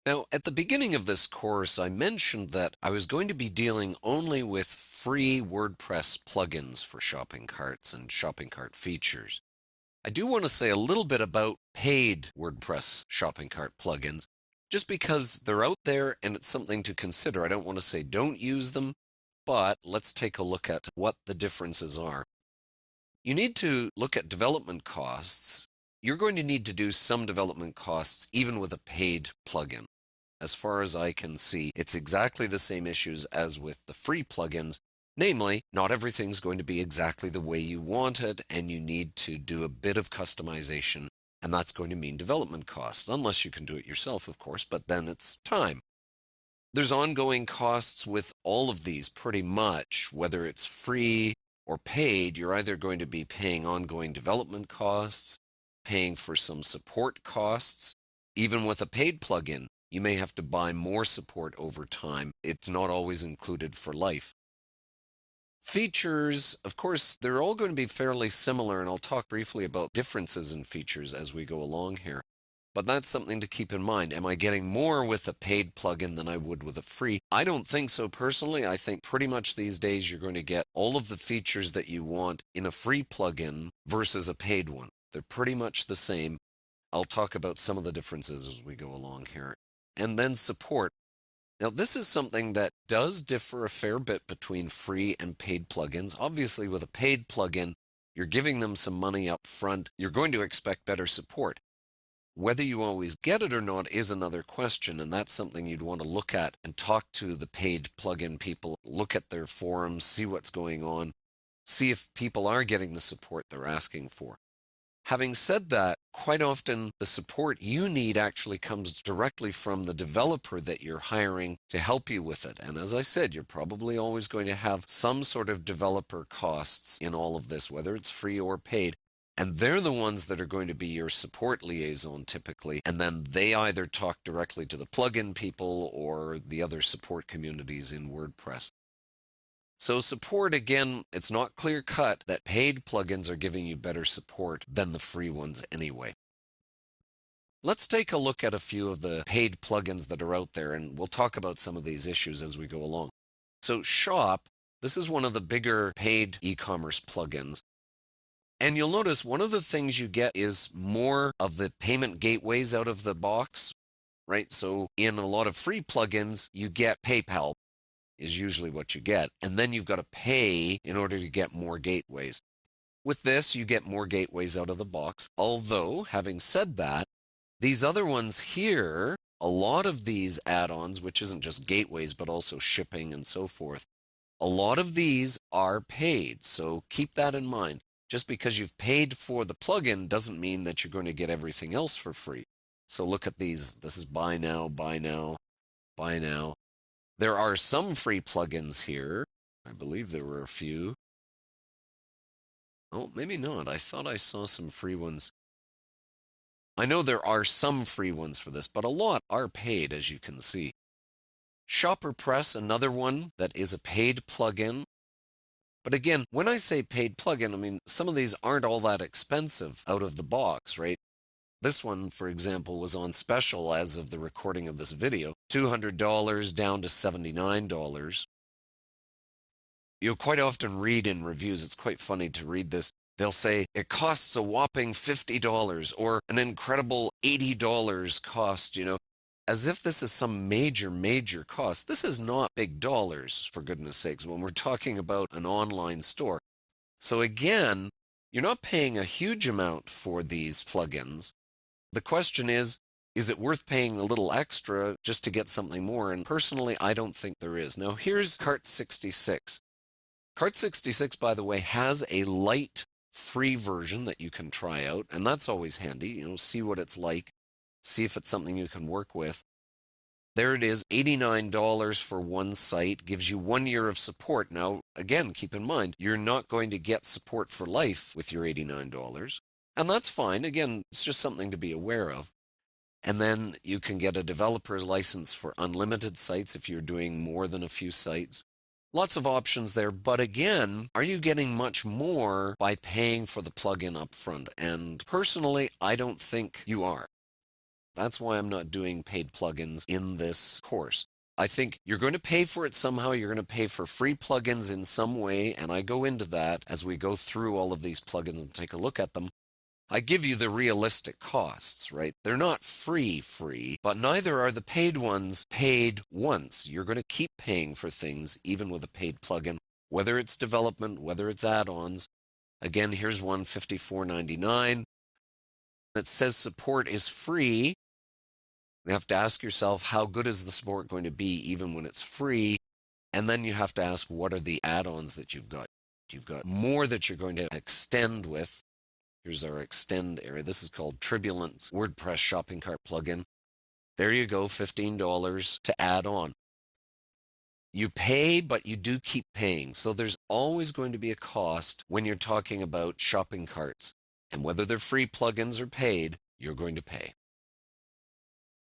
Now, at the beginning of this course, I mentioned that I was going to be dealing only with free WordPress plugins for shopping carts and shopping cart features. I do want to say a little bit about paid WordPress shopping cart plugins, just because they're out there and it's something to consider. I don't want to say don't use them, but let's take a look at what the differences are. You need to look at development costs. You're going to need to do some development costs even with a paid plugin. As far as I can see, it's exactly the same issues as with the free plugins. Namely, not everything's going to be exactly the way you want it, and you need to do a bit of customization, and that's going to mean development costs, unless you can do it yourself, of course, but then it's time. There's ongoing costs with all of these pretty much, whether it's free or paid. You're either going to be paying ongoing development costs, paying for some support costs. Even with a paid plugin, you may have to buy more support over time. It's not always included for life. Features, of course, they're all going to be fairly similar, and I'll talk briefly about differences in features as we go along here. But that's something to keep in mind. Am I getting more with a paid plugin than I would with a free? I don't think so personally. I think pretty much these days you're going to get all of the features that you want in a free plugin versus a paid one. They're pretty much the same. I'll talk about some of the differences as we go along here. And then support. Now, this is something that does differ a fair bit between free and paid plugins. Obviously, with a paid plugin, you're giving them some money up front. You're going to expect better support. Whether you always get it or not is another question, and that's something you'd want to look at and talk to the paid plugin people, look at their forums, see what's going on, see if people are getting the support they're asking for. Having said that, quite often the support you need actually comes directly from the developer that you're hiring to help you with it. And as I said, you're probably always going to have some sort of developer costs in all of this, whether it's free or paid. And they're the ones that are going to be your support liaison typically. And then they either talk directly to the plugin people or the other support communities in WordPress. So support, again, it's not clear cut that paid plugins are giving you better support than the free ones anyway. Let's take a look at a few of the paid plugins that are out there, and we'll talk about some of these issues as we go along. So Shop, this is one of the bigger paid e-commerce plugins. And you'll notice one of the things you get is more of the payment gateways out of the box, right? So in a lot of free plugins, you get PayPal is usually what you get. And then you've got to pay in order to get more gateways. With this, you get more gateways out of the box. Although, having said that, these other ones here, a lot of these add-ons, which isn't just gateways, but also shipping and so forth, a lot of these are paid. So keep that in mind. Just because you've paid for the plugin doesn't mean that you're going to get everything else for free. So look at these. This is buy now, buy now, buy now. There are some free plugins here. I believe there were a few. Oh, maybe not. I thought I saw some free ones. I know there are some free ones for this, but a lot are paid, as you can see. ShopperPress, another one that is a paid plugin. But again, when I say paid plugin, I mean, some of these aren't all that expensive out of the box, right? This one, for example, was on special as of the recording of this video, $200 down to $79. You'll quite often read in reviews, it's quite funny to read this, they'll say it costs a whopping $50 or an incredible $80 cost, as if this is some major cost. This is not big dollars, for goodness sakes, when we're talking about an online store. So again, you're not paying a huge amount for these plugins. The question is it worth paying a little extra just to get something more? And personally, I don't think there is. Now, here's Cart66. Cart66, by the way, has a light free version that you can try out, and that's always handy. See what it's like, see if it's something you can work with. There it is, $89 for one site, gives you 1 year of support. Now, again, keep in mind, you're not going to get support for life with your $89. And that's fine. Again, it's just something to be aware of. And then you can get a developer's license for unlimited sites if you're doing more than a few sites. Lots of options there. But again, are you getting much more by paying for the plugin up front? And personally, I don't think you are. That's why I'm not doing paid plugins in this course. I think you're going to pay for it somehow. You're going to pay for free plugins in some way, and I go into that as we go through all of these plugins and take a look at them. I give you the realistic costs, right? They're not free, but neither are the paid ones paid once. You're going to keep paying for things even with a paid plugin, whether it's development, whether it's add-ons. Again, here's one, $54.99. It says support is free. You have to ask yourself, how good is the support going to be even when it's free? And then you have to ask, what are the add-ons that you've got? You've got more that you're going to extend with. Here's our extend area. This is called Tribulence WordPress Shopping Cart Plugin. There you go, $15 to add on. You pay, but you do keep paying. So there's always going to be a cost when you're talking about shopping carts. And whether they're free plugins or paid, you're going to pay.